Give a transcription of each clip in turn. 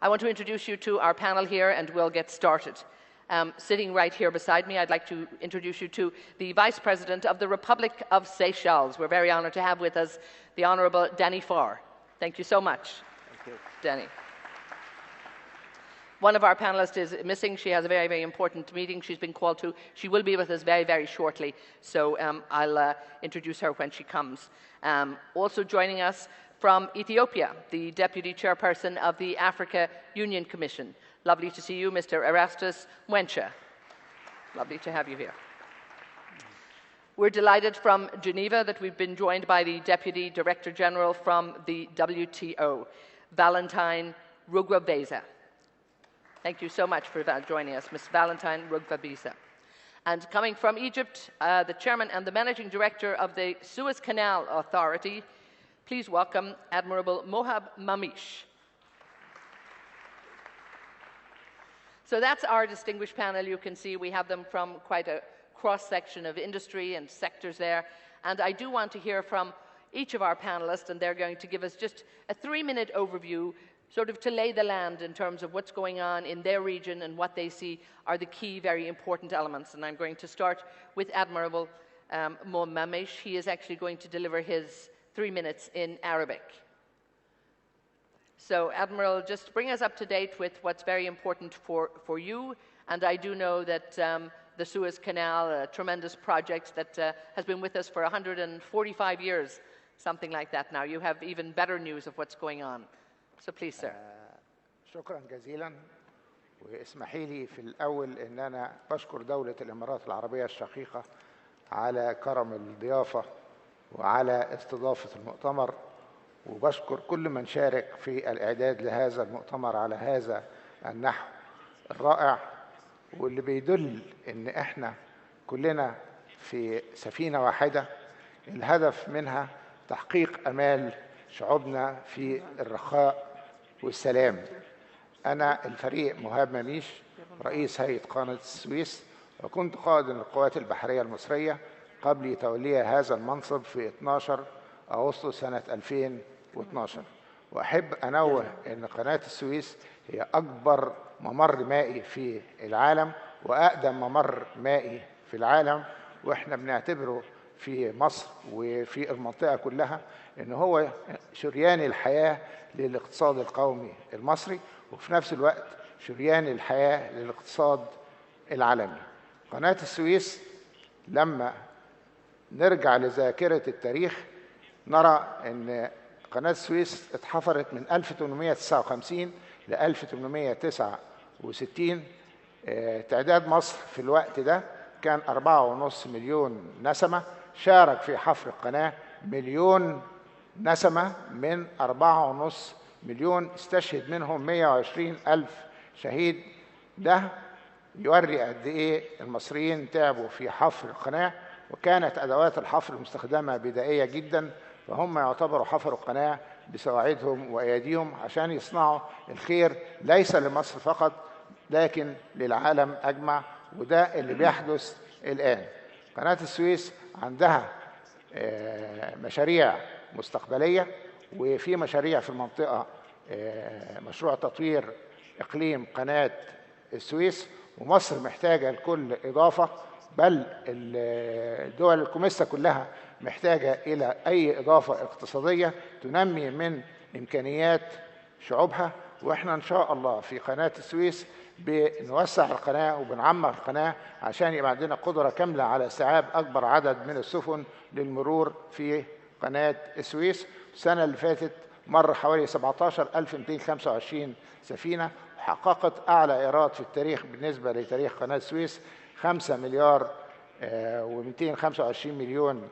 I want to introduce you to our panel here, and we'll get started. Sitting right here beside me, I'd like to introduce you to the Vice President of the Republic of Seychelles. We're very honoured to have with us the Honourable Danny Farr. Thank you so much. Thank you. Danny. One of our panelists is missing. She has a very, very important meeting she's been called to. She will be with us very, very shortly, so I'll introduce her when she comes. Also joining us from Ethiopia, the Deputy Chairperson of the Africa Union Commission. Lovely to see you, Mr. Erastus Mwencha. Lovely to have you here. We're delighted from Geneva that we've been joined by the Deputy Director General from the WTO, Valentine Rugwabeza. Thank you so much for joining us, Ms. Valentine Rugwabeza. And coming from Egypt, the Chairman and the Managing Director of the Suez Canal Authority, please welcome Admiral Mohab Mamish. So that's our distinguished panel. You can see we have them from quite a cross-section of industry and sectors there. And I do want to hear from each of our panelists, and they're going to give us just a 3-minute overview, sort of to lay the land in terms of what's going on in their region and what they see are the key, very important elements. And I'm going to start with Admiral Mohab Mamish. He is actually going to deliver his 3 minutes in Arabic. So, Admiral, just bring us up to date with what's very important for you. And I do know that the Suez Canal, a tremendous project that has been with us for 145 years, something like that now. You have even better news of what's going on. So please, sir. شكرا جزيلا. واسمحي لي في الأول إن أنا بشكر دولة الإمارات العربية الشقيقة على كرم الضيافة وعلى استضافة المؤتمر، وبشكر كل من شارك في الإعداد لهذا المؤتمر على هذا النحو الرائع، واللي بيدل إن إحنا كلنا في سفينة واحدة الهدف منها تحقيق أمال شعوبنا في الرخاء والسلام. أنا الفريق مهاب مميش، رئيس هيئة قناة السويس، وكنت قائد للقوات البحرية المصرية قبل تولي هذا المنصب في 12 أغسطس سنة 2012. وأحب أنوه أن قناة السويس هي أكبر ممر مائي في العالم وأقدم ممر مائي في العالم، وإحنا بنعتبره في مصر وفي المنطقة كلها إن هو شريان الحياة للاقتصاد القومي المصري، وفي نفس الوقت شريان الحياة للاقتصاد العالمي. قناة السويس لما نرجع لذاكرة التاريخ نرى أن قناة السويس اتحفرت من 1859 ل 1869. تعداد مصر في الوقت ده كان 4.5 مليون نسمة. شارك في حفر القناة 1 مليون نسمة من 4.5 مليون، استشهد منهم 120,000 شهيد. ده يوري قد إيه المصريين تعبوا في حفر القناة، وكانت أدوات الحفر المستخدمة بدائية جدا، فهم يعتبروا حفروا القناة بسواعدهم وأيديهم عشان يصنعوا الخير ليس لمصر فقط لكن للعالم أجمع، وده اللي بيحدث الآن. قناة السويس عندها مشاريع مستقبلية، وفي مشاريع في المنطقة، مشروع تطوير إقليم قناة السويس، ومصر محتاجة لكل إضافة، بل الدول الكوميسا كلها محتاجة إلى أي إضافة اقتصادية تنمي من إمكانيات شعوبها. وإحنا إن شاء الله في قناة السويس بنوسع القناة وبنعمر القناة عشان يبقى عندنا قدرة كاملة على استيعاب أكبر عدد من السفن للمرور في قناة السويس. السنة اللي فاتت مر حوالي 17,225 سفينة، وحققت أعلى إيراد في التاريخ بالنسبة لتاريخ قناة السويس 5 مليار و225 مليون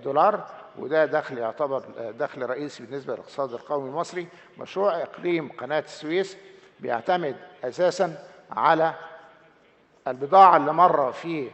دولار، وده دخل يعتبر دخل رئيسي بالنسبة للاقتصاد القومي المصري. مشروع إقليم قناة السويس بيعتمد أساساً على البضاعة اللي مر في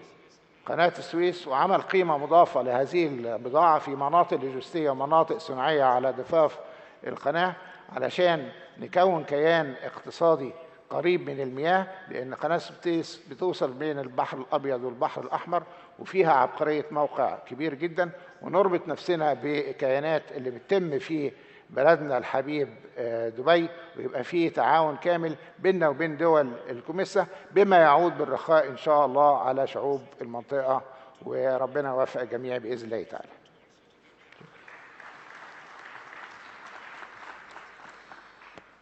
قناة السويس، وعمل قيمة مضافة لهذه البضاعة في مناطق لوجستية ومناطق صناعية على ضفاف القناة علشان نكون كيان اقتصادي قريب من المياه، لأن قناة السويس بتوصل بين البحر الأبيض والبحر الأحمر، وفيها عبقرية موقع كبير جدا، ونربط نفسنا بكيانات اللي بتتم في بلدنا الحبيب دبي، ويبقى فيه تعاون كامل بيننا وبين دول الكوميسا بما يعود بالرخاء إن شاء الله على شعوب المنطقة، وربنا يوفق الجميع بإذن الله تعالى.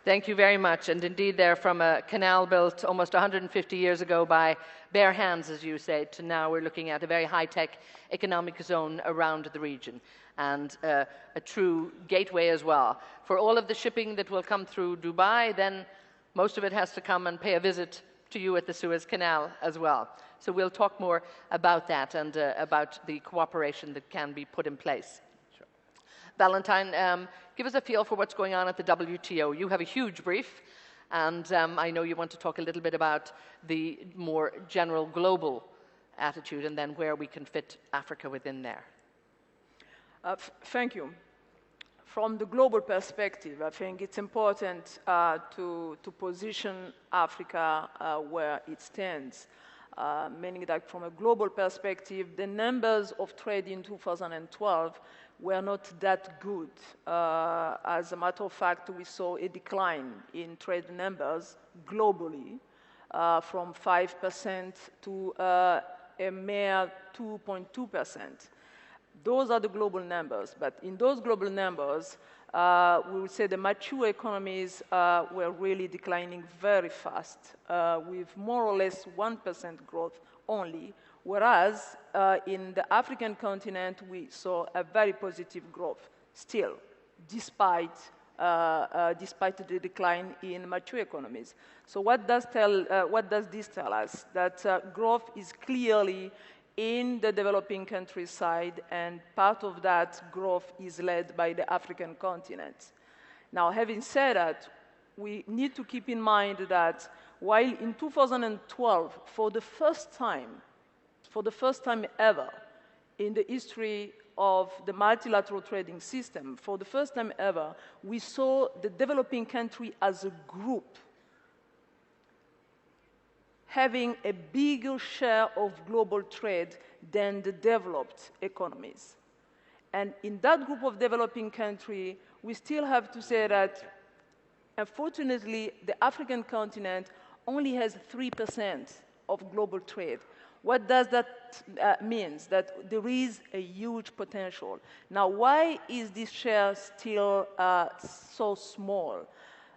Thank you very much. And indeed, they're from a canal built almost 150 years ago by bare hands, as you said, to now we're looking at a very high-tech economic zone around the region, and a true gateway as well. For all of the shipping that will come through Dubai, then most of it has to come and pay a visit to you at the Suez Canal as well. So we'll talk more about that and about the cooperation that can be put in place. Valentine, give us a feel for what's going on at the WTO. You have a huge brief, and I know you want to talk a little bit about the more general global attitude and then where we can fit Africa within there. Thank you. From the global perspective, I think it's important to position Africa where it stands, meaning that from a global perspective, the numbers of trade in 2012 were not that good. As a matter of fact, we saw a decline in trade numbers globally from 5% to a mere 2.2%. Those are the global numbers, but in those global numbers, we would say the mature economies were really declining very fast, with more or less 1% growth only, whereas in the African continent, we saw a very positive growth still, despite the decline in mature economies. So what does this tell us? That growth is clearly in the developing countries side, and part of that growth is led by the African continent. Now, having said that, we need to keep in mind that while in 2012, for the first time ever in the history of the multilateral trading system, for the first time ever, we saw the developing country as a group having a bigger share of global trade than the developed economies. And in that group of developing countries, we still have to say that, unfortunately, the African continent only has 3% of global trade. What does that mean? That there is a huge potential. Now, why is this share still so small?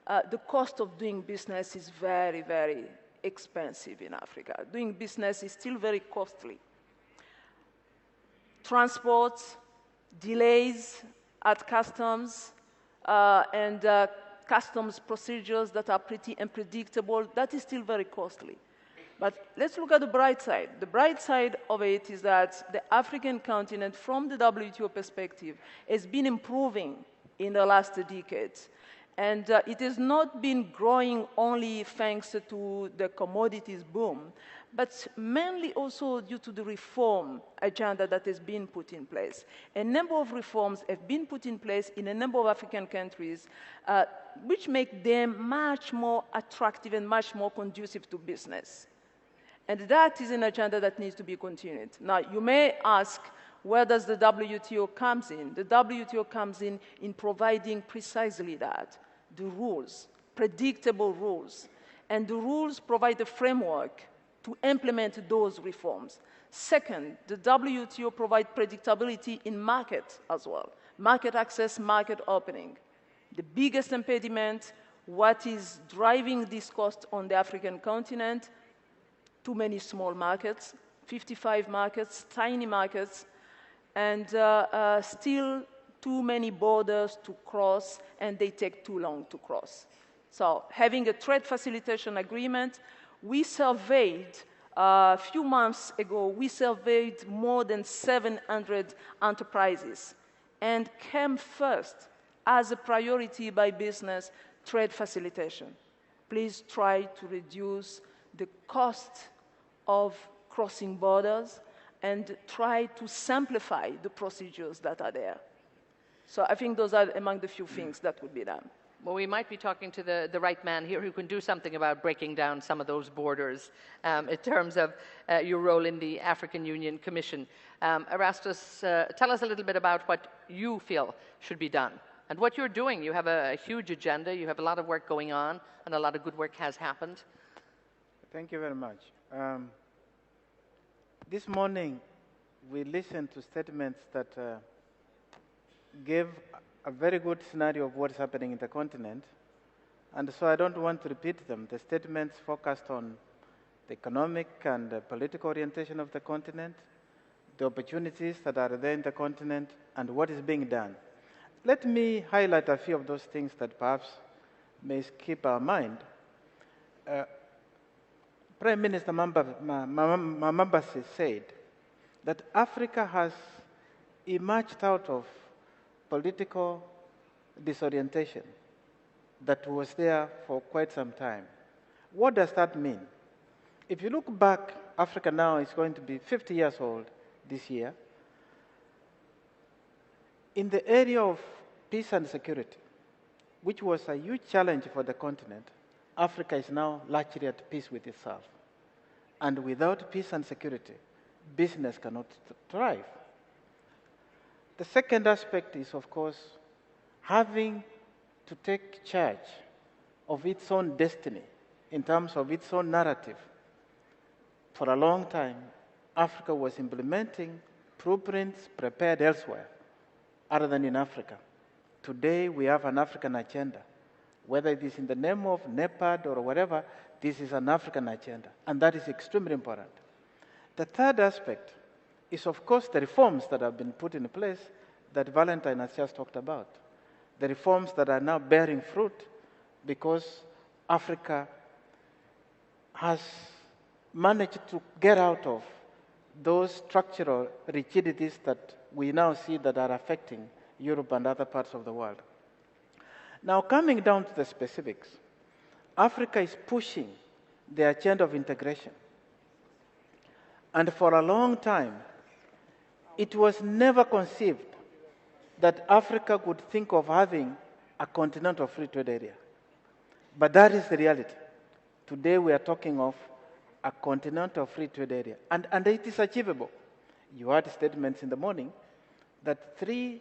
The cost of doing business is very, very expensive in Africa. Doing business is still very costly. Transports, delays at customs, and customs procedures that are pretty unpredictable, that is still very costly. But let's look at the bright side. The bright side of it is that the African continent, from the WTO perspective, has been improving in the last decades. And it has not been growing only thanks to the commodities boom, but mainly also due to the reform agenda that has been put in place. A number of reforms have been put in place in a number of African countries, which make them much more attractive and much more conducive to business. And that is an agenda that needs to be continued. Now, you may ask, where does the WTO comes in? The WTO comes in providing precisely that, the rules, predictable rules. And the rules provide a framework to implement those reforms. Second, the WTO provides predictability in market as well. Market access, market opening. The biggest impediment, what is driving this cost on the African continent? Too many small markets, 55 markets, tiny markets, and still too many borders to cross, and they take too long to cross. So having a trade facilitation agreement, we surveyed, a few months ago, we surveyed more than 700 enterprises and came first as a priority by business, trade facilitation. Please try to reduce the cost of crossing borders and try to simplify the procedures that are there. So I think those are among the few things that would be done. Well, we might be talking to the right man here who can do something about breaking down some of those borders in terms of your role in the African Union Commission. Erastus, tell us a little bit about what you feel should be done and what you're doing. You have a huge agenda, you have a lot of work going on, and a lot of good work has happened. Thank you very much. This morning, we listened to statements that gave a very good scenario of what's happening in the continent, and so I don't want to repeat them. The statements focused on the economic and political orientation of the continent, the opportunities that are there in the continent, and what is being done. Let me highlight a few of those things that perhaps may skip our mind. Prime Minister Mambasi said that Africa has emerged out of political disorientation that was there for quite some time. What does that mean? If you look back, Africa now is going to be 50 years old this year. In the area of peace and security, which was a huge challenge for the continent, Africa is now largely at peace with itself. And without peace and security, business cannot thrive. The second aspect is, of course, having to take charge of its own destiny in terms of its own narrative. For a long time, Africa was implementing blueprints prepared elsewhere, other than in Africa. Today, we have an African agenda. Whether it is in the name of NEPAD or whatever, this is an African agenda, and that is extremely important. The third aspect is, of course, the reforms that have been put in place that Valentine has just talked about. The reforms that are now bearing fruit because Africa has managed to get out of those structural rigidities that we now see that are affecting Europe and other parts of the world. Now, coming down to the specifics, Africa is pushing the agenda of integration. And for a long time, it was never conceived that Africa could think of having a continental free trade area. But that is the reality. Today we are talking of a continental free trade area, and it is achievable. You heard statements in the morning that 3,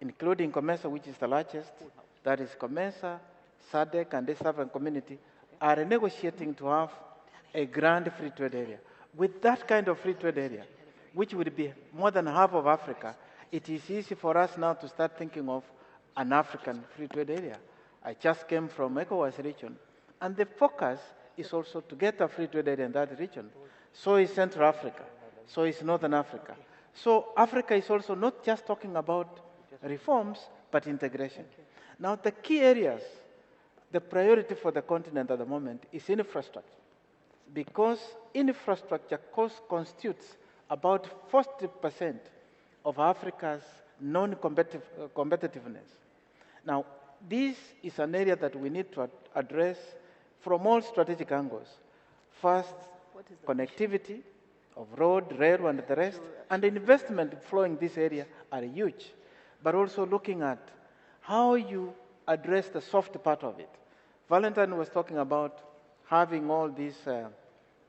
including COMESA, which is the largest, that is COMESA, SADC, and the East African Community, are negotiating to have a grand free trade area. With that kind of free trade area, which would be more than half of Africa, it is easy for us now to start thinking of an African free trade area. I just came from ECOWAS region, and the focus is also to get a free trade area in that region. So is Central Africa, so is Northern Africa. So Africa is also not just talking about reforms, but integration. Now the key areas, the priority for the continent at the moment is infrastructure, because infrastructure constitutes about 40% of Africa's non-competitiveness. Now, this is an area that we need to address from all strategic angles. First, connectivity of road, rail, and the rest, and investment flowing this area are huge, but also looking at how you address the soft part of it. Valentine was talking about having all these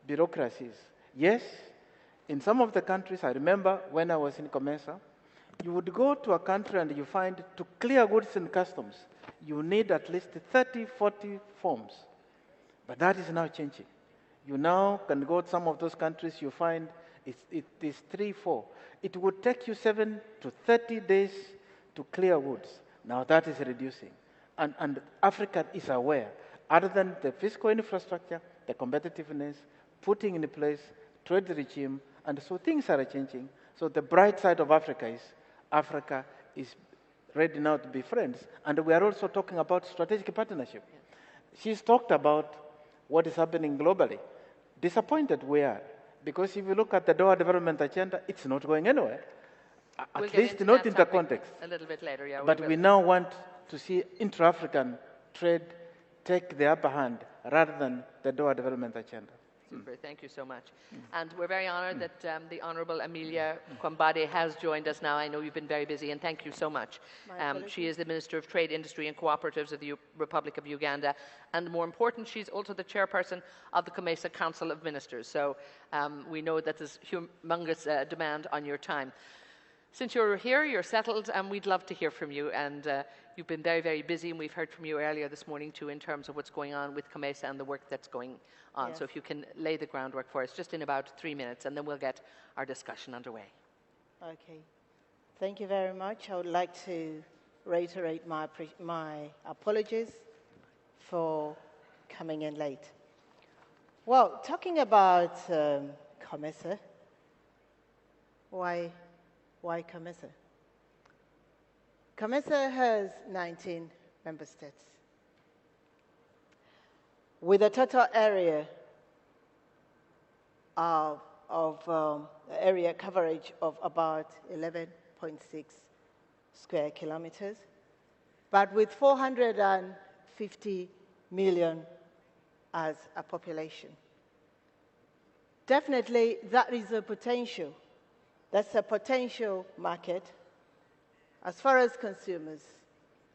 bureaucracies. Yes, in some of the countries, I remember when I was in COMESA, you would go to a country and you find to clear goods in customs, you need at least 30, 40 forms. But that is now changing. You now can go to some of those countries, you find it is 3, 4. It would take you 7 to 30 days to clear goods. Now that is reducing. And Africa is aware, other than the fiscal infrastructure, the competitiveness, putting in place trade regime, and so things are changing. So the bright side of Africa is ready now to be friends. And we are also talking about strategic partnership. She's talked about what is happening globally. Disappointed we are, because if you look at the Doha Development Agenda, it's not going anywhere. At least not in the context. A little bit later, yeah. But we now want to see intra-African trade take the upper hand rather than the Doha Development Agenda. Super, thank you so much. And we're very honored that the Honorable Amelia Kwambade has joined us now. I know you've been very busy, and thank you so much. She is the Minister of Trade, Industry and Cooperatives of the Republic of Uganda, and more important, she's also the chairperson of the COMESA Council of Ministers. So we know that there's humongous demand on your time. Since you're here, you're settled, and we'd love to hear from you. And you've been very, very busy, and we've heard from you earlier this morning too in terms of what's going on with COMESA and the work that's going on. Yes. So if you can lay the groundwork for us just in about 3 minutes, and then we'll get our discussion underway. Okay. Thank you very much. I would like to reiterate my apologies for coming in late. Well, talking about COMESA, why COMESA? COMESA has 19 member states with a total area of area coverage of about 11.6 square kilometers, but with 450 million as a population. Definitely, that is a potential. That's a potential market as far as consumers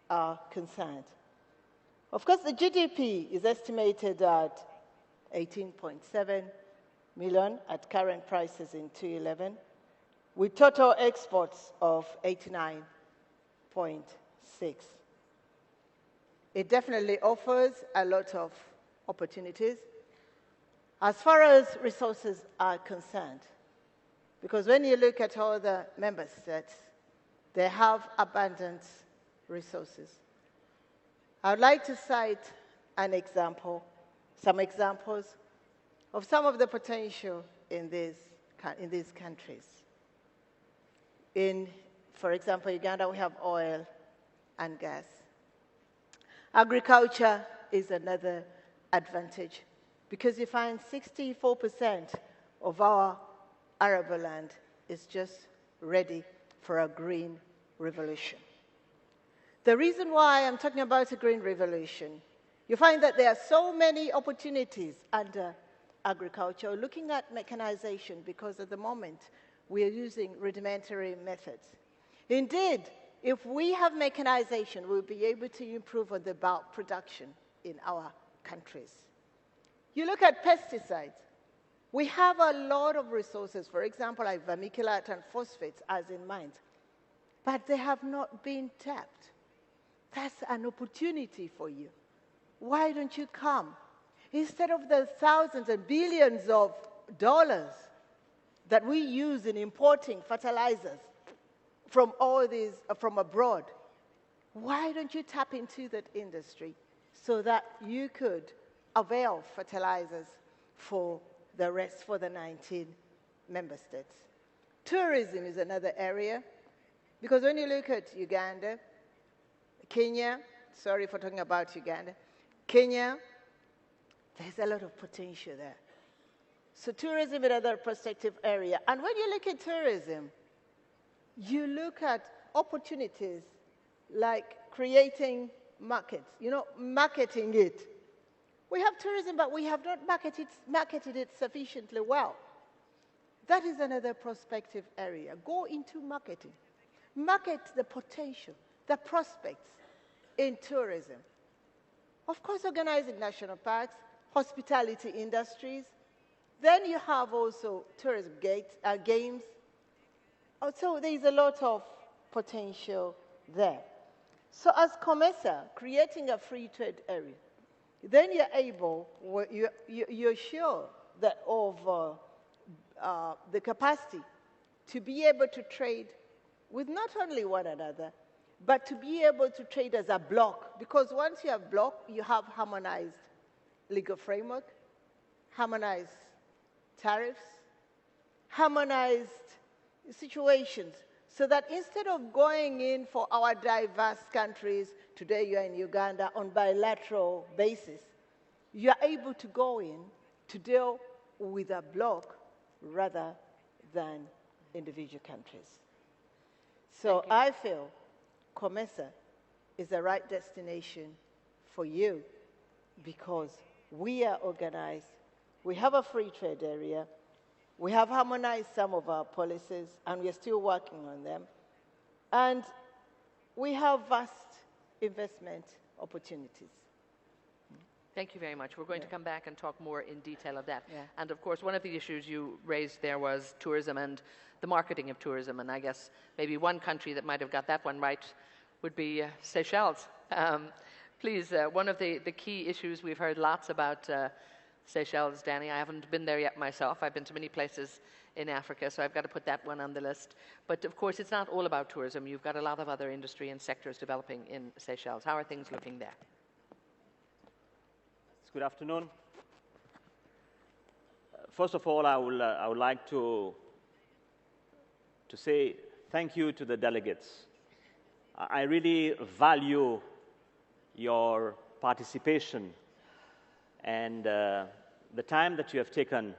are concerned. Of course, the GDP is estimated at 18.7 million at current prices in 2011, with total exports of 89.6. It definitely offers a lot of opportunities as far as resources are concerned. Because when you look at all the member states, they have abundant resources. I would like to cite an example, some examples of some of the potential in these countries. For example, Uganda, we have oil and gas. Agriculture is another advantage because you find 64% of our arable land is just ready for a green revolution. The reason why I'm talking about a green revolution, you find that there are so many opportunities under agriculture, looking at mechanization, because at the moment we are using rudimentary methods. Indeed, if we have mechanization, we'll be able to improve on the bulk production in our countries. You look at pesticides. We have a lot of resources, for example, like vermiculite and phosphates as in mines, but they have not been tapped. That's an opportunity for you. Why don't you come? Instead of the thousands and billions of dollars that we use in importing fertilizers from from abroad, why don't you tap into that industry so that you could avail fertilizers for the rest, for the 19 member states? Tourism is another area, because when you look at Uganda, Kenya, sorry for talking about Uganda, Kenya, there's a lot of potential there. So tourism is another prospective area. And when you look at tourism, you look at opportunities like creating markets, marketing it. We have tourism, but we have not marketed it sufficiently well. That is another prospective area. Go into marketing. Market the potential, the prospects in tourism. Of course, organizing national parks, hospitality industries. Then you have also tourism games. Also, there is a lot of potential there. So as COMESA, creating a free trade area, then you're able, you're sure that of the capacity to be able to trade with not only one another, but to be able to trade as a block. Because once you have block, you have harmonized legal framework, harmonized tariffs, harmonized situations, so that instead of going in for our diverse countries, today you're in Uganda on bilateral basis, you're able to go in to deal with a bloc rather than individual countries. So I feel COMESA is the right destination for you because we are organized, we have a free trade area, we have harmonized some of our policies, and we are still working on them. And we have vast investment opportunities. Thank you very much. We're going to come back and talk more in detail of that. Yeah. And of course, one of the issues you raised there was tourism and the marketing of tourism. And I guess maybe one country that might have got that one right would be Seychelles. Please, one of the key issues we've heard lots about Seychelles, Danny. I haven't been there yet myself. I've been to many places in Africa, so I've got to put that one on the list. But of course, it's not all about tourism. You've got a lot of other industry and sectors developing in Seychelles. How are things looking there? Good afternoon. First of all, I would like to say thank you to the delegates. I really value your participation and the time that you have taken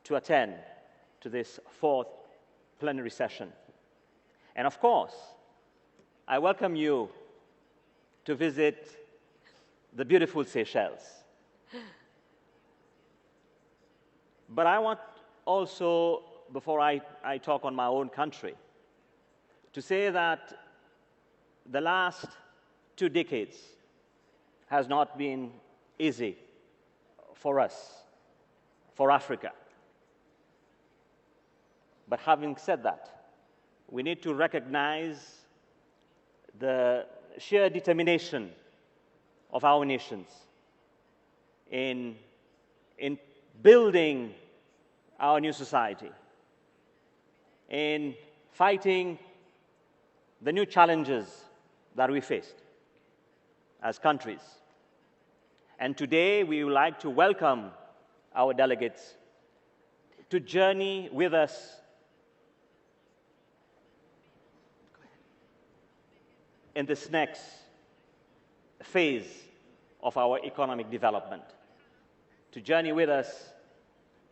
to attend to this fourth plenary session. And of course, I welcome you to visit the beautiful Seychelles. But I want also, before I talk on my own country, to say that the last 2 decades has not been easy for us, for Africa. But having said that, we need to recognize the sheer determination of our nations in building our new society, in fighting the new challenges that we faced as countries. And today we would like to welcome our delegates to journey with us in this next phase of our economic development, to journey with us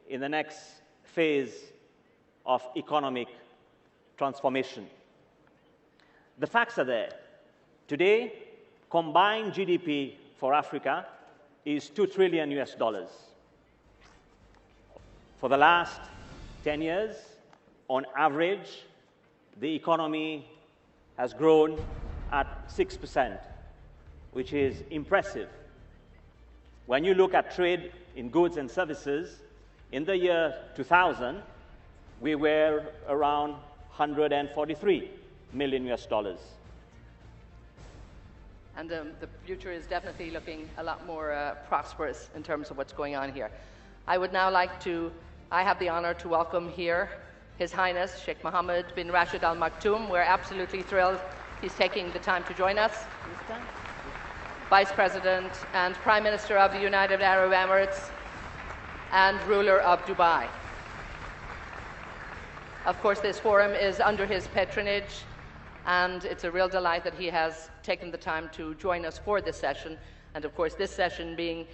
in the next phase of economic transformation. The facts are there. Today, combined GDP for Africa is $2 trillion US. For the last 10 years, on average, the economy has grown at 6%, which is impressive. When you look at trade in goods and services, in the year 2000, we were around 143 million US dollars. And the future is definitely looking a lot more prosperous in terms of what's going on here. I would now like to, I have the honor to welcome here His Highness Sheikh Mohammed bin Rashid Al Maktoum. We're absolutely thrilled he's taking the time to join us. Vice President and Prime Minister of the United Arab Emirates and ruler of Dubai. Of course, this forum is under his patronage, and it's a real delight that he has taken the time to join us for this session. And of course, this session being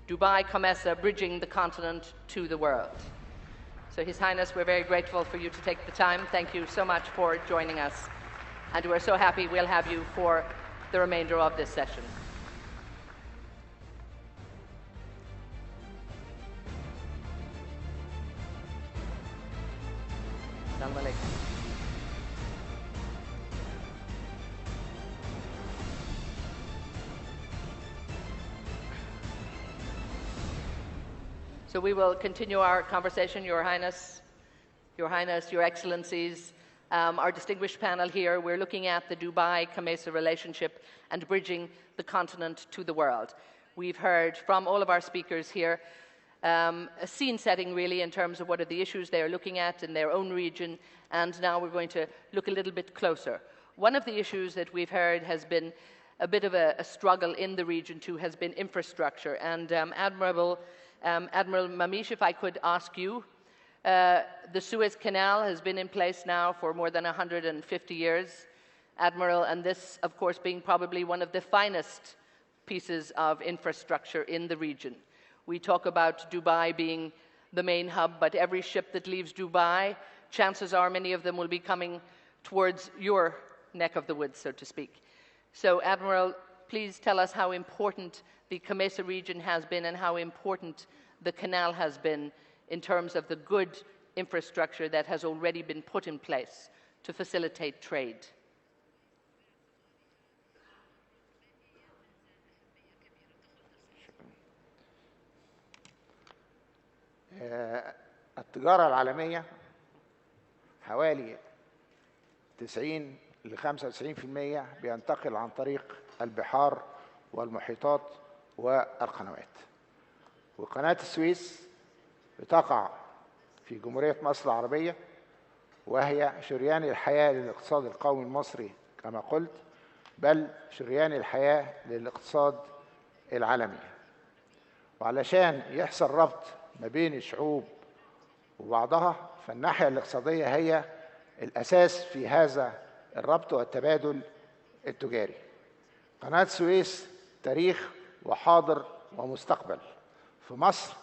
Dubai COMESA, bridging the continent to the world. So His Highness, we're very grateful for you to take the time. Thank you so much for joining us. And we're so happy we'll have you for the remainder of this session. Assalamu alaikum. So we will continue our conversation, Your Highness, Your Excellencies, our distinguished panel here. We're looking at the Dubai-COMESA relationship and bridging the continent to the world. We've heard from all of our speakers here a scene setting really in terms of what are the issues they are looking at in their own region, and now we're going to look a little bit closer. One of the issues that we've heard has been a bit of a struggle in the region too, has been infrastructure. And Admiral Mamish, if I could ask you, the Suez Canal has been in place now for more than 150 years, Admiral, and this, of course, being probably one of the finest pieces of infrastructure in the region. We talk about Dubai being the main hub, but every ship that leaves Dubai, chances are many of them will be coming towards your neck of the woods, so to speak. So, Admiral, please tell us how important the COMESA region has been and how important the canal has been in terms of the good infrastructure that has already been put in place to facilitate trade. التجارة العالمية حوالي 90 ل 95% بينتقل عن طريق البحار والمحيطات والقنوات. وقناة السويس بتقع في جمهورية مصر العربية، وهي شريان الحياة للاقتصاد القومي المصري كما قلت، بل شريان الحياة للاقتصاد العالمي. وعلشان يحصل ربط ما بين الشعوب وبعضها، فالناحية الاقتصادية هي الأساس في هذا الربط والتبادل التجاري. قناة السويس تاريخ وحاضر ومستقبل في مصر،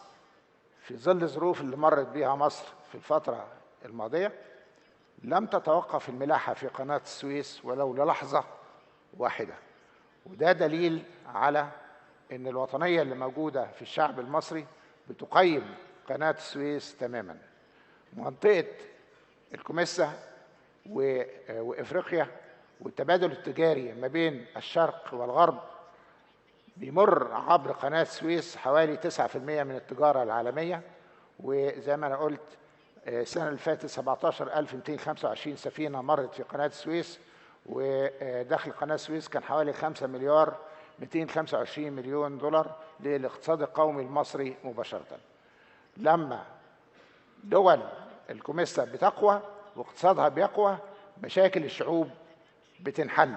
في ظل الظروف اللي مرت بها مصر في الفترة الماضية. لم تتوقف الملاحة في قناة السويس ولو للحظة واحدة، وده دليل على أن الوطنية اللي موجودة في الشعب المصري بتقيم قناة السويس تماما. منطقة الكوميسا وإفريقيا والتبادل التجاري ما بين الشرق والغرب بيمر عبر قناة السويس حوالي 9% من التجارة العالمية. وزي ما أنا قلت السنة اللي فاتت 17225 سفينة مرت في قناة السويس، ودخل قناة السويس كان حوالي 5 مليار 225 مليون دولار للاقتصاد القومي المصري مباشرة. لما دول الكوميسا بتقوى واقتصادها بيقوى، مشاكل الشعوب بتنحل.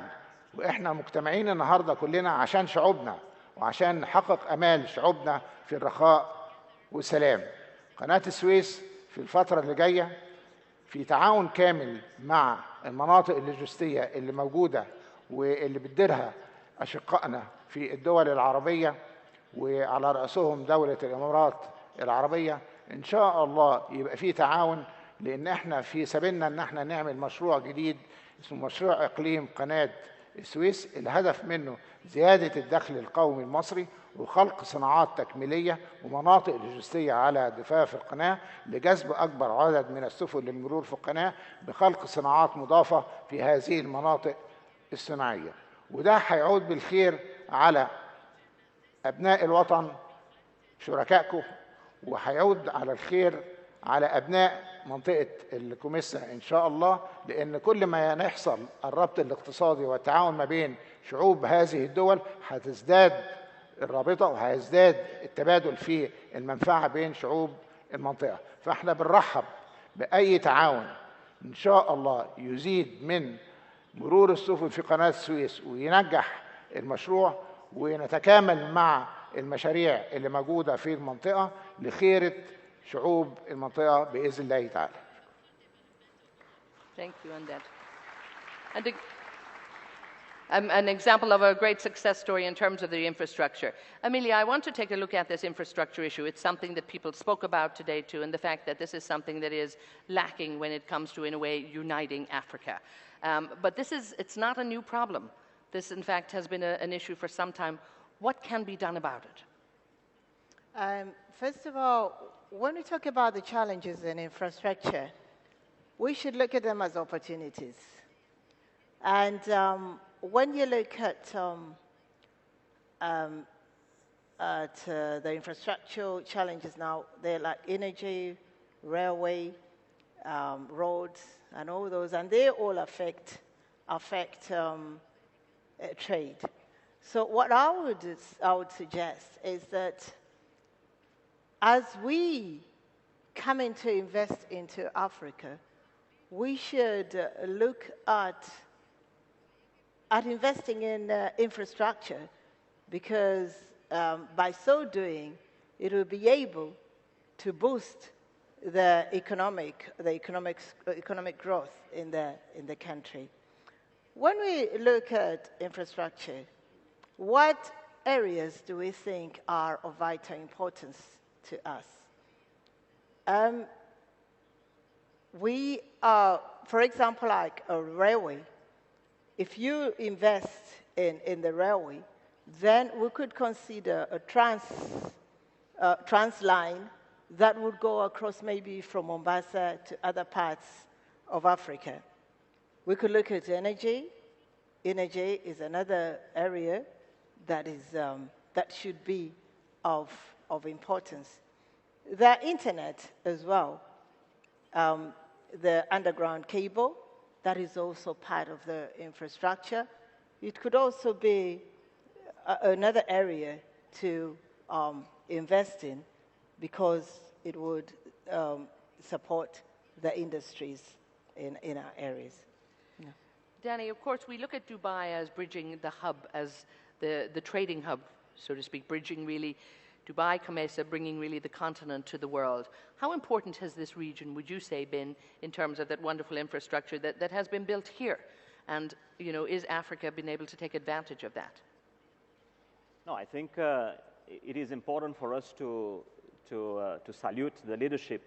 واحنا مجتمعين النهارده كلنا عشان شعوبنا وعشان نحقق امال شعوبنا في الرخاء والسلام. قناة السويس في الفترة اللي جاية في تعاون كامل مع المناطق اللوجستية اللي موجودة واللي بتديرها أشقائنا في الدول العربية، وعلى رأسهم دولة الإمارات العربية. إن شاء الله يبقى في تعاون، لأن احنا في سبيلنا إن احنا نعمل مشروع جديد اسمه مشروع إقليم قناة السويس، الهدف منه زيادة الدخل القومي المصري وخلق صناعات تكميلية ومناطق لوجستية على ضفاف القناة لجذب أكبر عدد من السفن للمرور في القناة بخلق صناعات مضافة في هذه المناطق الصناعية. وده هيعود بالخير على أبناء الوطن شركائكم، وهيعود على الخير على أبناء منطقة الكوميسا إن شاء الله، لأن كل ما يحصل الربط الاقتصادي والتعاون ما بين شعوب هذه الدول هتزداد الرابطة وهيزداد التبادل في المنفعة بين شعوب المنطقة. فاحنا بنرحب بأي تعاون إن شاء الله يزيد من مرور السفن في قناة السويس وينجح المشروع، ونتكامل مع المشاريع اللي موجودة في المنطقة لخيرة شعوب المنطقة بإذن الله تعالى. Thank you on that. And an example of a great success story in terms of the infrastructure. Amelia, I want to take a look at this infrastructure issue. It's something that people spoke about today too, and the fact that this is something that is lacking when it comes to, in a way, uniting Africa. But it's not a new problem. This, in fact, has been an issue for some time. What can be done about it? First of all, when we talk about the challenges in infrastructure, we should look at them as opportunities. And when you look at the infrastructural challenges now, they're like energy, railway, roads, and all those, and they all affect trade. So what I would suggest is that as we come in to invest into Africa, we should look at investing in infrastructure, because by so doing, it will be able to boost the economic growth in the country. When we look at infrastructure, what areas do we think are of vital importance to us? We are, for example, like a railway. If you invest in the railway, then we could consider a trans line that would go across maybe from Mombasa to other parts of Africa. We could look at energy. Energy is another area that should be of importance. The internet as well, the underground cable, that is also part of the infrastructure. It could also be another area to invest in because it would support the industries in our areas. Yeah. Danny, of course, we look at Dubai as bridging the hub, as the trading hub, so to speak, bridging really Dubai, Kamesa, bringing really the continent to the world. How important has this region, would you say, been in terms of that wonderful infrastructure that has been built here? And, you know, is Africa been able to take advantage of that? No, I think it is important for us to salute the leadership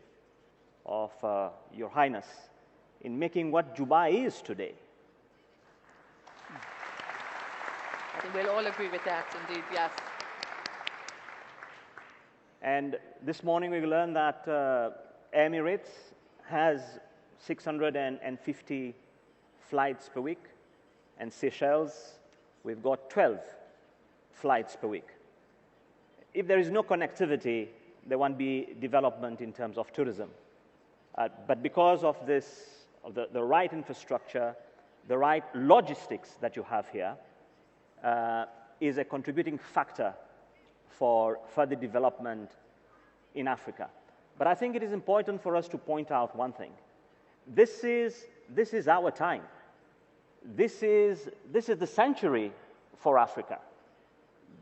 of Your Highness in making what Dubai is today. I think we'll all agree with that, indeed, yes. And this morning we learned that Emirates has 650 flights per week, and Seychelles, we've got 12 flights per week. If there is no connectivity, there won't be development in terms of tourism. But because of this, of the right infrastructure, the right logistics that you have here, is a contributing factor for further development in Africa. But I think it is important for us to point out one thing. This is our time. This is the century for Africa.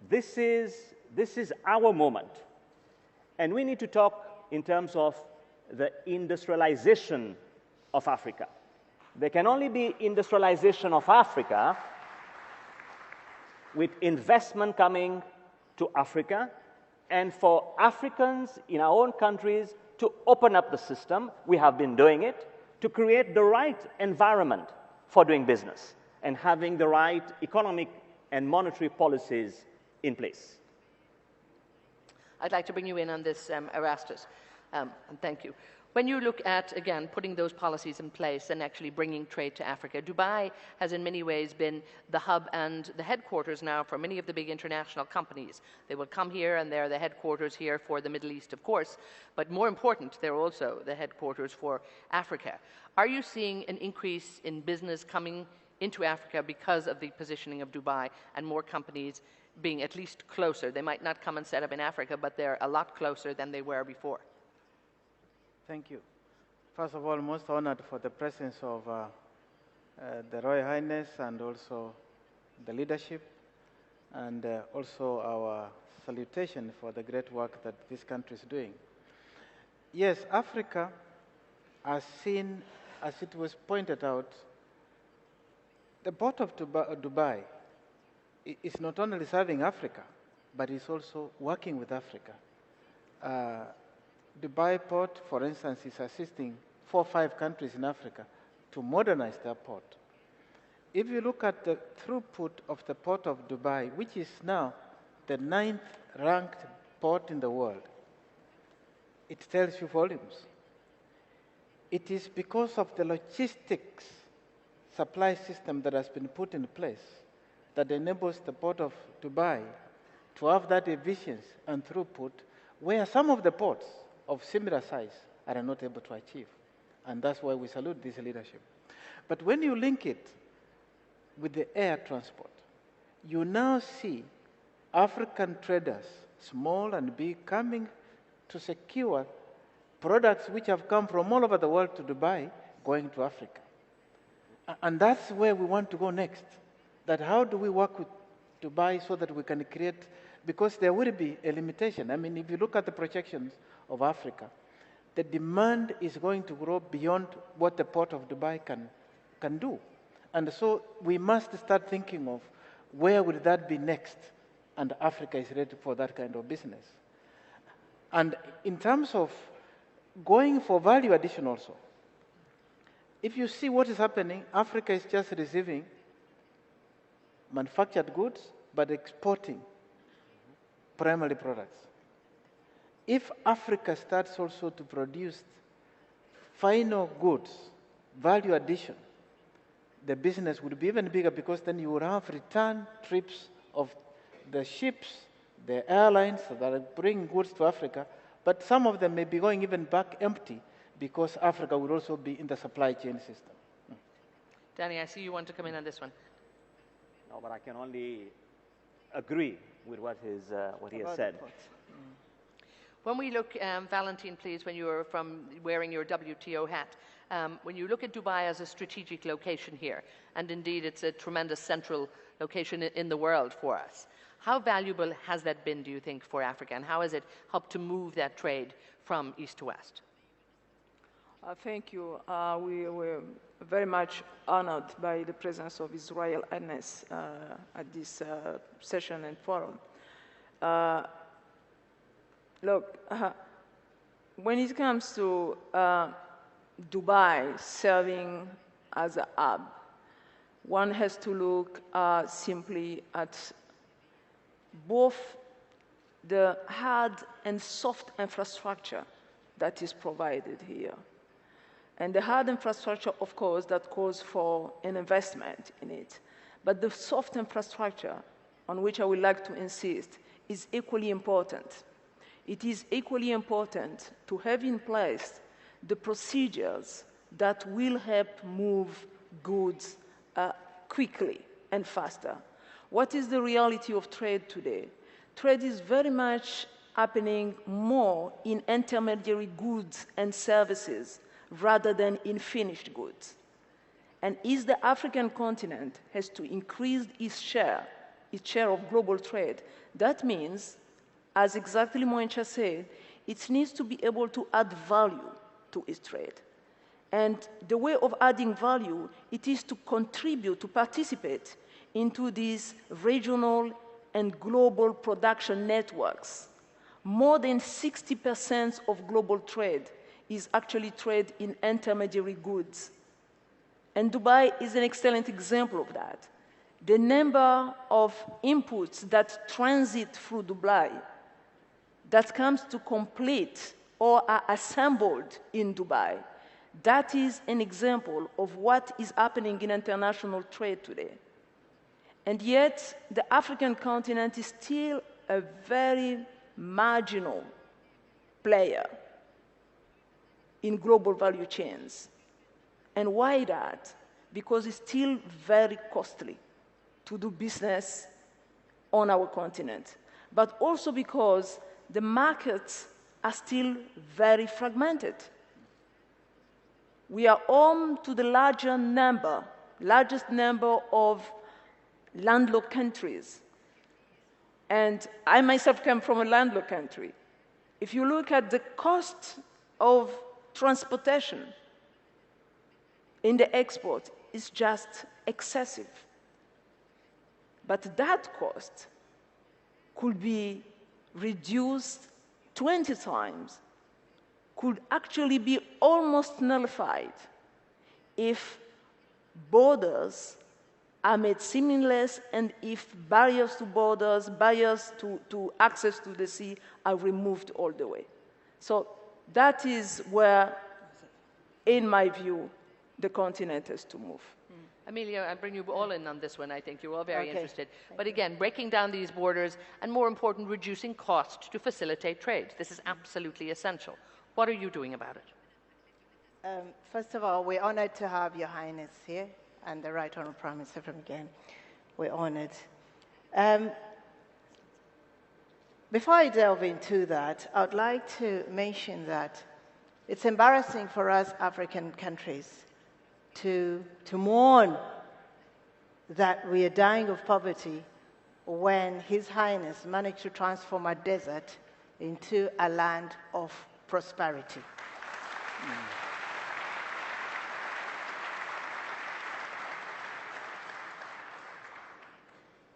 This is our moment. And we need to talk in terms of the industrialization of Africa. There can only be industrialization of Africa with investment coming to Africa, and for Africans in our own countries to open up the system, we have been doing it, to create the right environment for doing business and having the right economic and monetary policies in place. I'd like to bring you in on this, Erastus, and thank you. When you look at, again, putting those policies in place and actually bringing trade to Africa, Dubai has in many ways been the hub and the headquarters now for many of the big international companies. They will come here and they're the headquarters here for the Middle East, of course, but more important, they're also the headquarters for Africa. Are you seeing an increase in business coming into Africa because of the positioning of Dubai and more companies being at least closer? They might not come and set up in Africa, but they're a lot closer than they were before. Thank you. First of all, most honored for the presence of the Royal Highness and also the leadership, and also our salutation for the great work that this country is doing. Yes, Africa has seen, as it was pointed out, the port of Dubai is not only serving Africa, but it's also working with Africa. Dubai port, for instance, is assisting 4 or 5 countries in Africa to modernize their port. If you look at the throughput of the port of Dubai, which is now the 9th ranked port in the world, it tells you volumes. It is because of the logistics supply system that has been put in place that enables the port of Dubai to have that efficiency and throughput where some of the ports of similar size are not able to achieve. And that's why we salute this leadership. But when you link it with the air transport, you now see African traders, small and big, coming to secure products which have come from all over the world to Dubai, going to Africa. And that's where we want to go next. That how do we work with Dubai so that we can create, because there will be a limitation. I mean, if you look at the projections of Africa, the demand is going to grow beyond what the port of Dubai can do. And so we must start thinking of where would that be next, and Africa is ready for that kind of business. And in terms of going for value addition also, if you see what is happening, Africa is just receiving manufactured goods, but exporting primary products. If Africa starts also to produce final goods, value addition, the business would be even bigger, because then you would have return trips of the ships, the airlines that are bringing goods to Africa But some of them may be going even back empty because Africa will also be in the supply chain system. Danny, I see you want to come in on this one. No, but I can only agree with what he has said. When we look, Valentine, please, when you were wearing your WTO hat, when you look at Dubai as a strategic location here, and indeed it's a tremendous central location in the world for us, how valuable has that been, do you think, for Africa, and how has it helped to move that trade from east to west? Thank you. We were very much honored by the presence of His Royal Highness at this session and forum. Look, when it comes to Dubai serving as a hub, one has to look simply at both the hard and soft infrastructure that is provided here. And the hard infrastructure, of course, that calls for an investment in it. But the soft infrastructure, on which I would like to insist, is equally important. It is equally important to have in place the procedures that will help move goods quickly and faster. What is the reality of trade today? Trade is very much happening more in intermediary goods and services rather than in finished goods. And if the African continent has to increase its share of global trade, that means, as exactly Moencha said, it needs to be able to add value to its trade. And the way of adding value, it is to contribute, to participate into these regional and global production networks. More than 60% of global trade is actually trade in intermediary goods. And Dubai is an excellent example of that. The number of inputs that transit through Dubai that comes to complete or are assembled in Dubai, that is an example of what is happening in international trade today. And yet, the African continent is still a very marginal player in global value chains. And why that? Because it's still very costly to do business on our continent, but also because the markets are still very fragmented. We are home to the largest number of landlocked countries. And I myself come from a landlocked country. If you look at the cost of transportation in the export, it's just excessive. But that cost could be reduced 20 times, could actually be almost nullified if borders are made seamless and if barriers to borders, barriers to access to the sea are removed all the way. So that is where, in my view, the continent has to move. Amelia, I'll bring you all in on this one. I think you're all very interested. But again, breaking down these borders and, more important, reducing cost to facilitate trade. This is absolutely essential. What are you doing about it? First of all, we're honored to have Your Highness here and the Right Honourable Prime Minister from again. We're honored. Before I delve into that, I would like to mention that it's embarrassing for us African countries to mourn that we are dying of poverty when His Highness managed to transform a desert into a land of prosperity.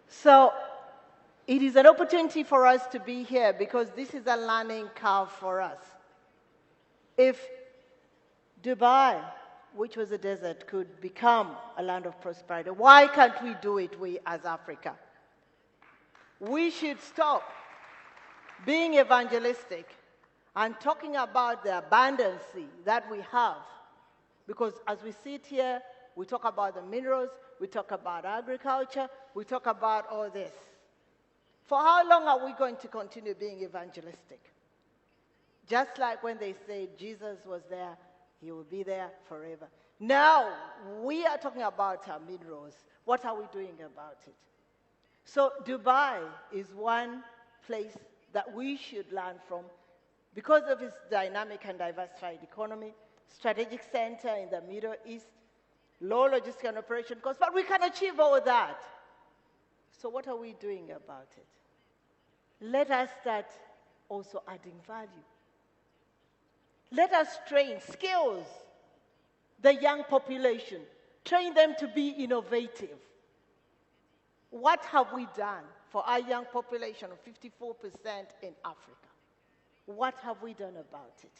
So it is an opportunity for us to be here because this is a learning curve for us. If Dubai, which was a desert, could become a land of prosperity, why can't we do it, we as Africa? We should stop being evangelistic and talking about the abundance that we have. Because as we sit here, we talk about the minerals, we talk about agriculture, we talk about all this. For how long are we going to continue being evangelistic? Just like when they say Jesus was there, he will be there forever. Now, we are talking about our minerals. What are we doing about it? So Dubai is one place that we should learn from because of its dynamic and diversified economy, strategic center in the Middle East, low logistical and operation costs, but we can achieve all that. So what are we doing about it? Let us start also adding value. Let us train skills the young population, train them to be innovative. What have we done for our young population of 54% in Africa? What have we done about it?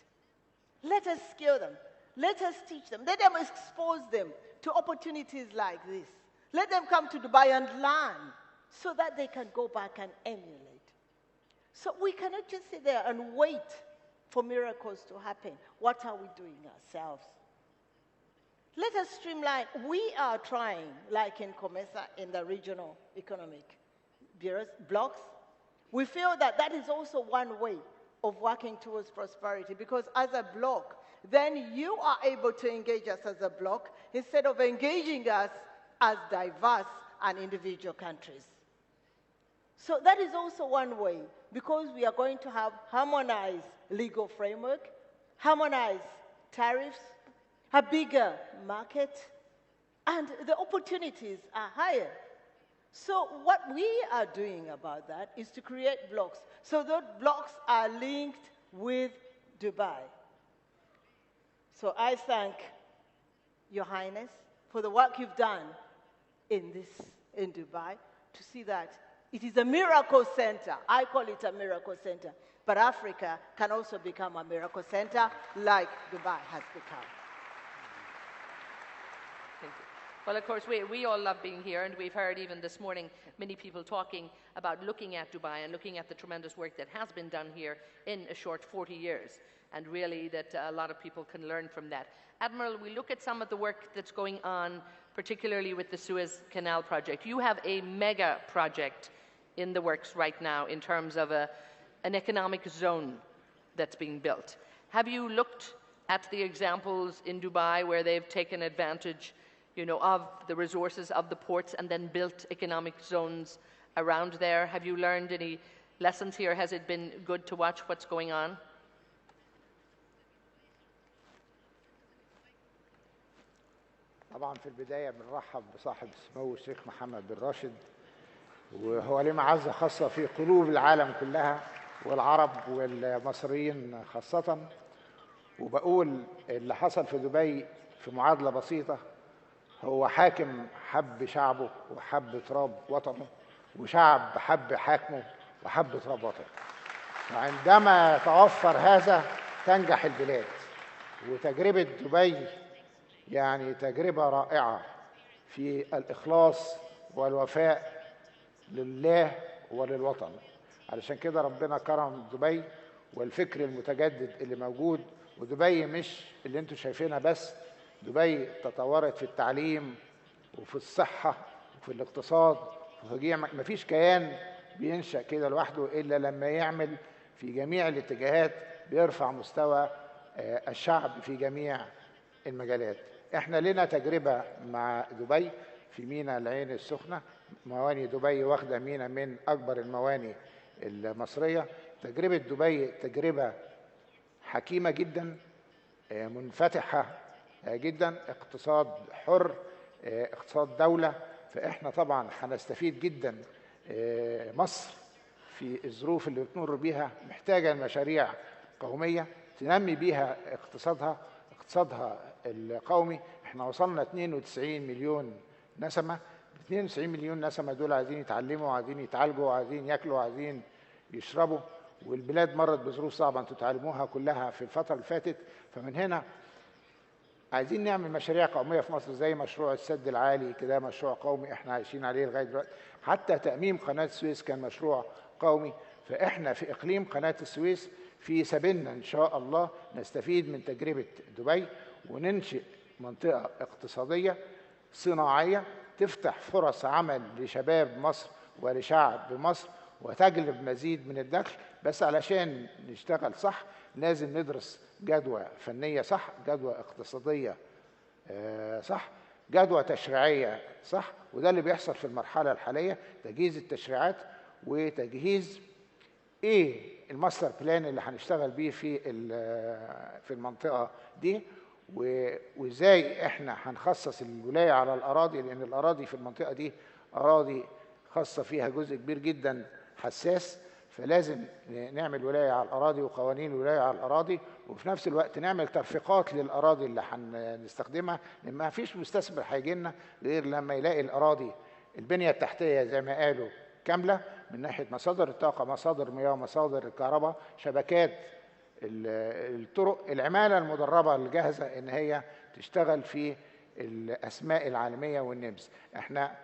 Let us skill them. Let us teach them. Let them expose them to opportunities like this. Let them come to Dubai and learn so that they can go back and emulate. So we cannot just sit there and wait for miracles to happen. What are we doing ourselves? Let us streamline. We are trying, like in COMESA, in the regional economic bureaus, blocks. We feel that that is also one way of working towards prosperity, because as a bloc, then you are able to engage us as a bloc instead of engaging us as diverse and individual countries. So that is also one way, because we are going to have harmonized legal framework, harmonized tariffs, a bigger market, and the opportunities are higher. So what we are doing about that is to create blocks. So those blocks are linked with Dubai. So I thank Your Highness for the work you've done in Dubai to see that it is a miracle center. I call it a miracle center. But Africa can also become a miracle center like Dubai has become. Thank you. Well, of course, we all love being here, and we've heard even this morning many people talking about looking at Dubai and looking at the tremendous work that has been done here in a short 40 years, and really that a lot of people can learn from that. Admiral, we look at some of the work that's going on, particularly with the Suez Canal project. You have a mega project in the works right now in terms of an economic zone that's being built. Have you looked at the examples in Dubai where they've taken advantage, of the resources of the ports and then built economic zones around there? Have you learned any lessons here? Has it been good to watch what's going on? طبعا في البداية بنرحب بصاحب السمو الشيخ محمد بن راشد، وهو له معزة خاصة في قلوب العالم كلها والعرب والمصريين خاصة. وبقول اللي حصل في دبي في معادلة بسيطة، هو حاكم حب شعبه وحب تراب وطنه، وشعب حب حاكمه وحب تراب وطنه. وعندما توفر هذا تنجح البلاد. وتجربة دبي يعني تجربة رائعة في الإخلاص والوفاء لله وللوطن. علشان كده ربنا كرم دبي والفكر المتجدد اللي موجود. ودبي مش اللي انتوا شايفينها بس، دبي تطورت في التعليم وفي الصحة وفي الاقتصاد وفي جميع. مفيش كيان بينشأ كده لوحده إلا لما يعمل في جميع الاتجاهات، بيرفع مستوى الشعب في جميع المجالات. احنا لنا تجربة مع دبي في ميناء العين السخنة. مواني دبي واخدة ميناء من أكبر المواني المصرية. تجربة دبي تجربة حكيمة جدا، منفتحة جدا، اقتصاد حر، اقتصاد دولة. فإحنا طبعا هنستفيد جدا. مصر في الظروف اللي بتمر بيها محتاجة المشاريع قومية تنمي بيها اقتصادها القومي. احنا وصلنا 92 مليون نسمة. 92 مليون نسمة دول عايزين يتعلموا، عايزين يتعالجوا، عايزين ياكلوا، عايزين يشربوا. والبلاد مرت بظروف صعبة انتوا تعلموها كلها في الفترة اللي فاتت. فمن هنا عايزين نعمل مشاريع قومية في مصر، زي مشروع السد العالي كده، مشروع قومي احنا عايشين عليه لغاية دلوقتي. حتى تأميم قناة السويس كان مشروع قومي. فاحنا في إقليم قناة السويس في سبيلنا إن شاء الله نستفيد من تجربة دبي وننشئ منطقة اقتصادية صناعية تفتح فرص عمل لشباب مصر ولشعب مصر، وتجلب مزيد من الدخل. بس علشان نشتغل صح لازم ندرس جدوى فنية صح، جدوى اقتصادية صح، جدوى تشريعية صح. وده اللي بيحصل في المرحلة الحالية، تجهيز التشريعات وتجهيز ايه الماستر بلان اللي هنشتغل بيه في المنطقة دي، وازاي احنا هنخصص الولاية على الأراضي، لأن الأراضي في المنطقة دي أراضي خاصة فيها جزء كبير جدا حساس، فلازم نعمل ولاية على الأراضي وقوانين ولاية على الأراضي، وفي نفس الوقت نعمل ترفيقات للأراضي اللي هنستخدمها، لأن ما فيش مستثمر هيجي لنا غير لما يلاقي الأراضي البنية التحتية زي ما قالوا كاملة، من ناحية مصادر الطاقة، مصادر المياه، مصادر الكهرباء، شبكات الطرق، العمالة المدربة الجاهزة إن هي تشتغل في الأسماء العالمية والنمس. احنا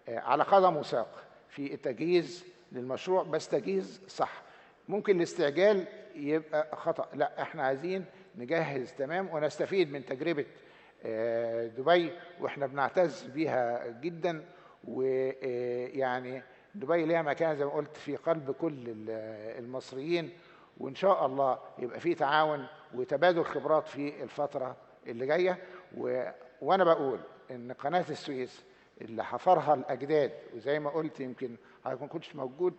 على قدم وساق في التجهيز للمشروع، بس تجهيز صح. ممكن الاستعجال يبقى خطأ، لا احنا عايزين نجهز تمام ونستفيد من تجربة دبي، واحنا بنعتز بيها جدا. ويعني دبي ليها مكان زي ما قلت في قلب كل المصريين، وإن شاء الله يبقى في تعاون وتبادل خبرات في الفترة اللي جاية. وأنا بقول إن قناة السويس اللي حفرها الأجداد، وزي ما قلت يمكن ما كنتش موجود،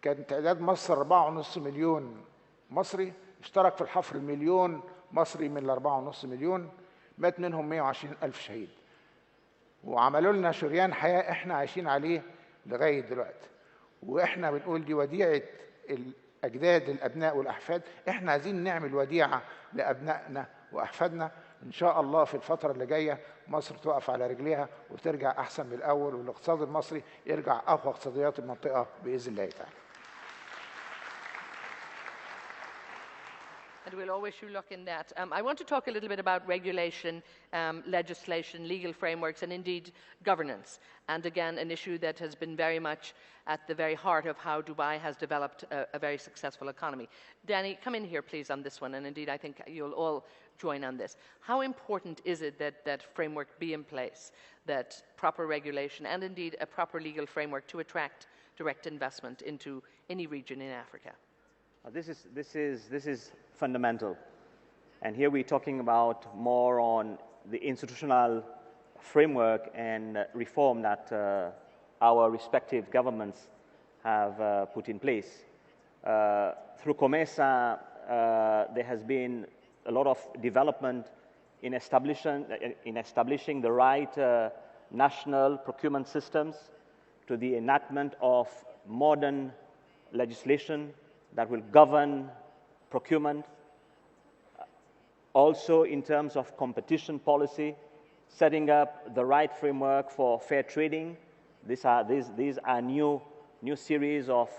كان تعداد مصر 4.5 مليون مصري، اشترك في الحفر مليون مصري من 4.5 مليون، مات منهم 120 ألف شهيد، وعملوا لنا شريان حياة احنا عايشين عليه لغاية دلوقتي. واحنا بنقول دي وديعة الأجداد للأبناء والأحفاد، احنا عايزين نعمل وديعة لأبنائنا وأحفادنا. إن شاء الله في الفترة اللي جاية مصر تقف على رجليها وترجع أحسن من الأول، والاقتصاد المصري يرجع أقوى اقتصاديات المنطقة بإذن الله تعالى. And we'll all wish you luck in that. I want to talk a little bit about regulation, legislation, legal frameworks, and indeed governance. And again, an issue that has been very much at the very heart of how Dubai has developed a very successful economy. Danny, come in here, please, on this one. And indeed, I think you'll all join on this. How important is it that that framework be in place, that proper regulation and indeed a proper legal framework to attract direct investment into any region in Africa? This is fundamental. And here we're talking about more on the institutional framework and reform that our respective governments have put in place. Through COMESA, there has been a lot of development in establishing the right national procurement systems, to the enactment of modern legislation that will govern procurement. Also in terms of competition policy, setting up the right framework for fair trading. These are new series of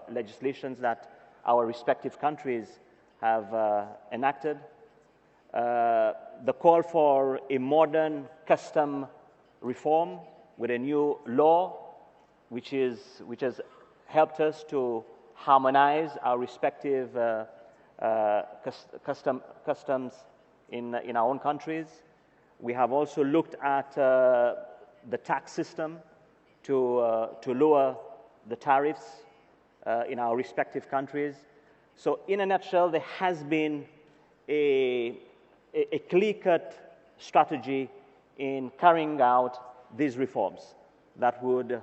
legislations that our respective countries have enacted. The call for a modern custom reform with a new law, which has helped us to harmonize our respective customs in our own countries. We have also looked at the tax system to lower the tariffs in our respective countries. So in a nutshell, there has been a clear-cut strategy in carrying out these reforms that would,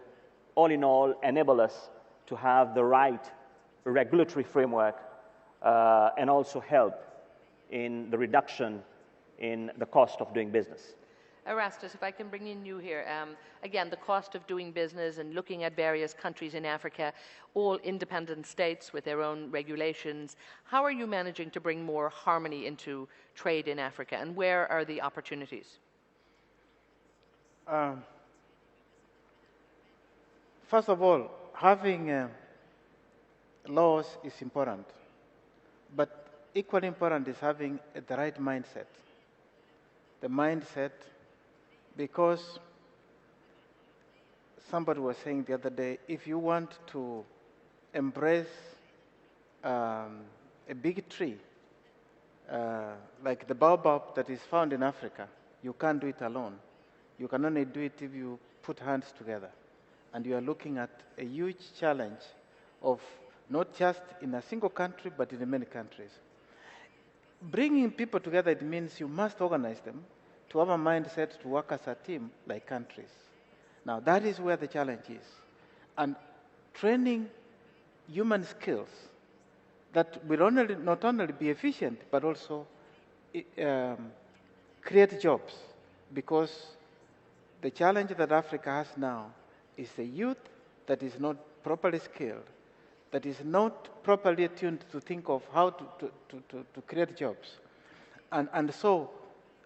all in all, enable us to have the right regulatory framework and also help in the reduction in the cost of doing business. Erastus, if I can bring in you here. Again, the cost of doing business and looking at various countries in Africa, all independent states with their own regulations. How are you managing to bring more harmony into trade in Africa, and where are the opportunities? First of all, having laws is important, but equally important is having the right mindset. The mindset, because somebody was saying the other day, if you want to embrace a big tree, like the baobab that is found in Africa, you can't do it alone. You can only do it if you put hands together. and you are looking at a huge challenge of not just in a single country, but in many countries. Bringing people together, it means you must organize them to have a mindset to work as a team like countries. Now, that is where the challenge is. And training human skills that will not only be efficient, but also create jobs. Because the challenge that Africa has now is a youth that is not properly skilled, that is not properly attuned to think of how to create jobs. And so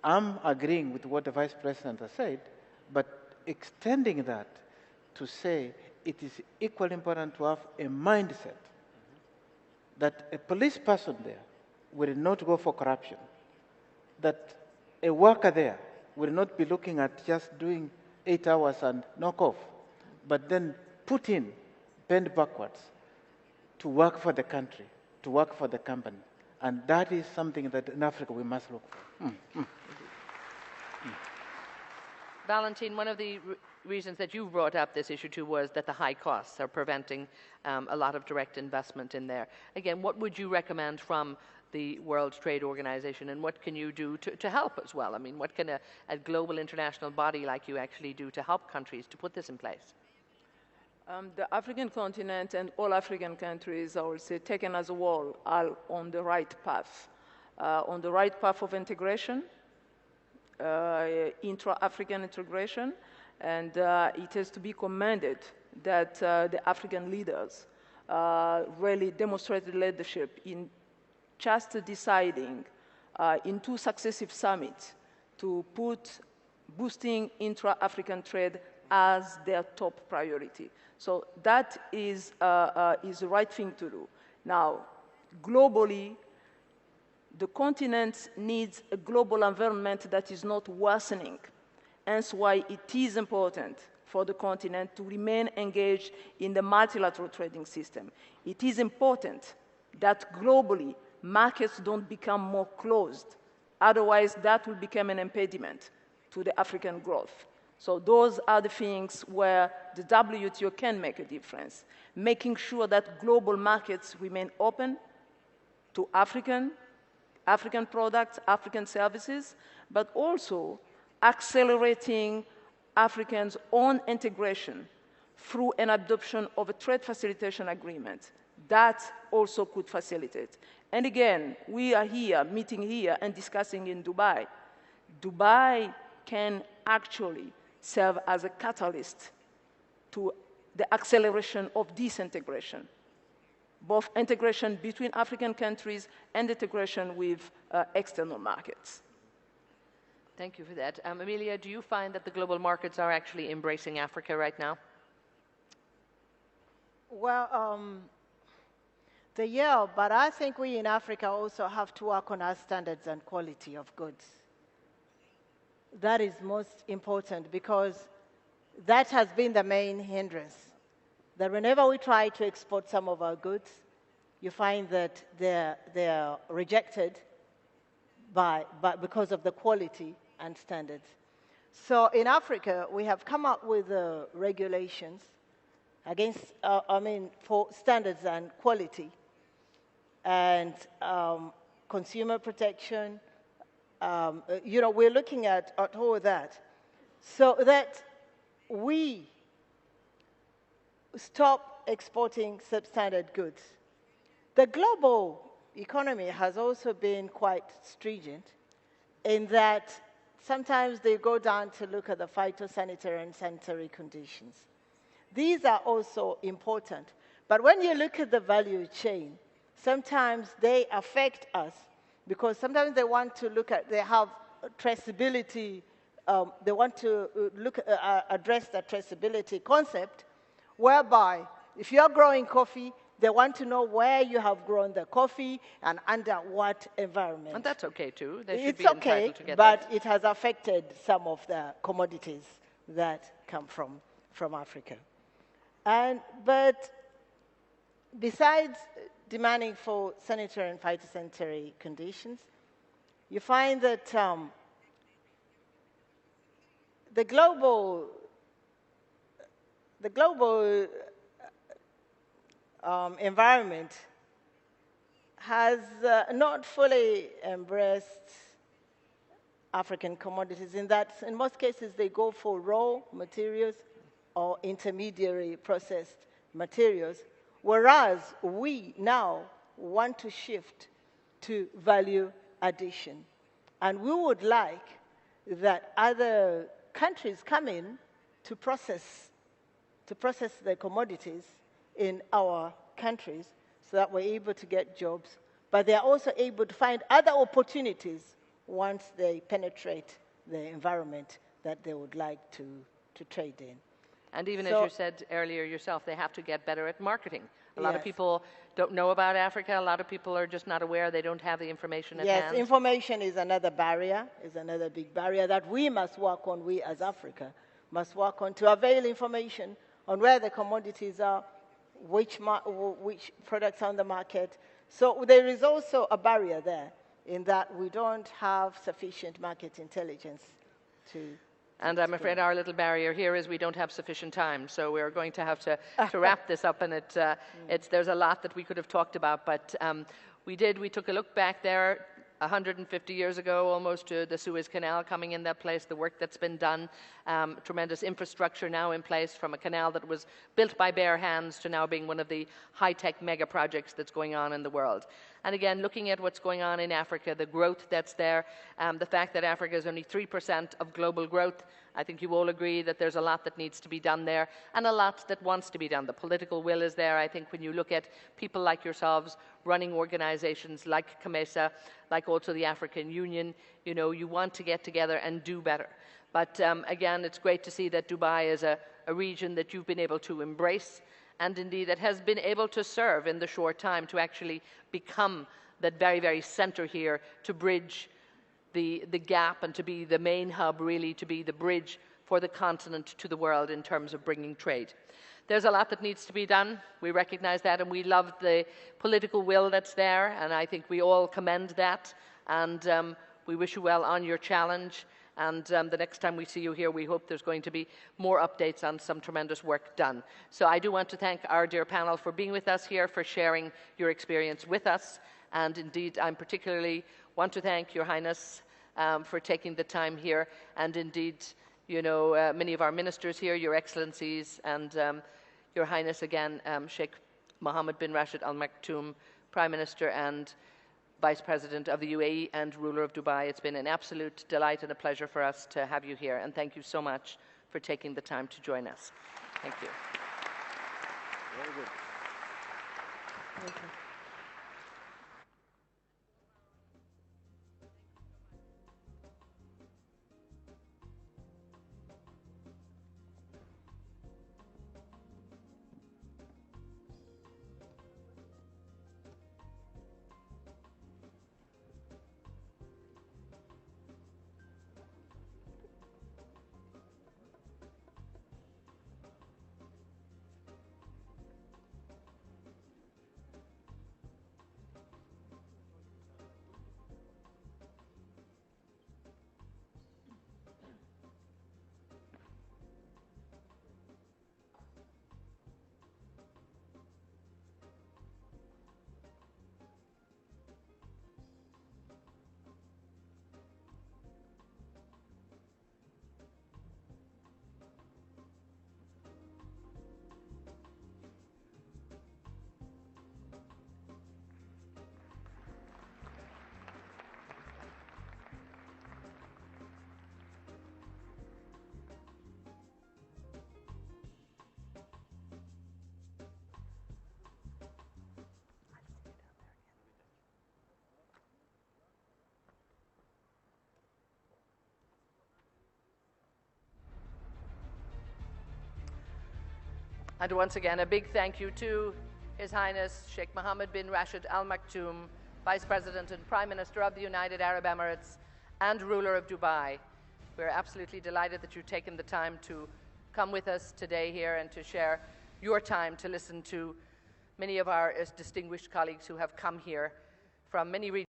I'm agreeing with what the Vice President has said, but extending that to say it is equally important to have a mindset that a police person there will not go for corruption, that a worker there will not be looking at just doing 8 hours and knock off, but then put in, bend backwards, to work for the country, to work for the company. And that is something that in Africa we must look for. Valentine, one of the reasons that you brought up this issue too was that the high costs are preventing a lot of direct investment in there. Again, what would you recommend from the World Trade Organization, and what can you do to help as well? I mean, what can a global international body like you actually do to help countries to put this in place? The African continent and all African countries, I would say, taken as a whole, are on the right path. On the right path of integration, intra-African integration, and it has to be commended that the African leaders really demonstrated leadership in just deciding in 2 successive summits to put boosting intra-African trade as their top priority. So that is the right thing to do. Now, globally, the continent needs a global environment that is not worsening. Hence why it is important for the continent to remain engaged in the multilateral trading system. It is important that globally markets don't become more closed. Otherwise, that will become an impediment to the African growth. So those are the things where the WTO can make a difference, making sure that global markets remain open to African products, African services, but also accelerating Africans' own integration through an adoption of a trade facilitation agreement. That also could facilitate. And again, we are here, meeting here and discussing in Dubai. Dubai can actually serve as a catalyst to the acceleration of this integration, both integration between African countries and integration with external markets. Thank you for that. Amelia, do you find that the global markets are actually embracing Africa right now? Well, but I think we in Africa also have to work on our standards and quality of goods. That is most important, because that has been the main hindrance. That whenever we try to export some of our goods, you find that they're rejected because of the quality and standards. So in Africa, we have come up with regulations against, for standards and quality, and consumer protection. We're looking at all that, so that we stop exporting substandard goods. The global economy has also been quite stringent in that sometimes they go down to look at the phytosanitary and sanitary conditions. These are also important. But when you look at the value chain, sometimes they affect us, because sometimes they want to look at, they have traceability, they want to address the traceability concept, whereby if you're growing coffee, they want to know where you have grown the coffee and under what environment. And that's okay too. They should It's be okay, entitled to get but that. it has affected some of the commodities that come from Africa. But besides demanding for sanitary and phytosanitary conditions, you find that the the global environment has not fully embraced African commodities in that, in most cases, they go for raw materials or intermediary processed materials, whereas we now want to shift to value addition. And we would like that other countries come in to process the commodities in our countries so that we're able to get jobs, but they're also able to find other opportunities once they penetrate the environment that they would like to trade in. And even as you said earlier yourself, they have to get better at marketing. A lot of Yes. people don't know about Africa. A lot of people are just not aware. They don't have the information at hand. Yes, information is another barrier, is another big barrier that we must work on, we as Africa must work on to avail information on where the commodities are, which products are on the market. So there is also a barrier there in that we don't have sufficient market intelligence to. And I'm afraid our little barrier here is we don't have sufficient time. So we're going to have to wrap this up. And there's a lot that we could have talked about. But we took a look back there 150 years ago, almost, to the Suez Canal coming in that place, the work that's been done, tremendous infrastructure now in place from a canal that was built by bare hands to now being one of the high-tech mega projects that's going on in the world. And again, looking at what's going on in Africa, the growth that's there, the fact that Africa is only 3% of global growth, I think you all agree that there's a lot that needs to be done there and a lot that wants to be done. The political will is there. I think when you look at people like yourselves running organizations like COMESA, like also the African Union, you know, you want to get together and do better. But again, it's great to see that Dubai is a region that you've been able to embrace, and indeed that has been able to serve in the short time to actually become that very, very center here to bridge the gap and to be the main hub, really, to be the bridge for the continent to the world in terms of bringing trade. There's a lot that needs to be done. We recognize that, and we love the political will that's there, and I think we all commend that, and we wish you well on your challenge. And the next time we see you here, we hope there's going to be more updates on some tremendous work done. So I do want to thank our dear panel for being with us here, for sharing your experience with us. And indeed, I particularly want to thank Your Highness for taking the time here. And indeed, you know, many of our ministers here, Your Excellencies, and Your Highness again, Sheikh Mohammed bin Rashid Al Maktoum, Prime Minister and Vice President of the UAE and ruler of Dubai. It's been an absolute delight and a pleasure for us to have you here. And thank you so much for taking the time to join us. Thank you. Very good. Thank you. And once again, a big thank you to His Highness Sheikh Mohammed bin Rashid Al Maktoum, Vice President and Prime Minister of the United Arab Emirates and ruler of Dubai. We're absolutely delighted that you've taken the time to come with us today here and to share your time to listen to many of our distinguished colleagues who have come here from many regions.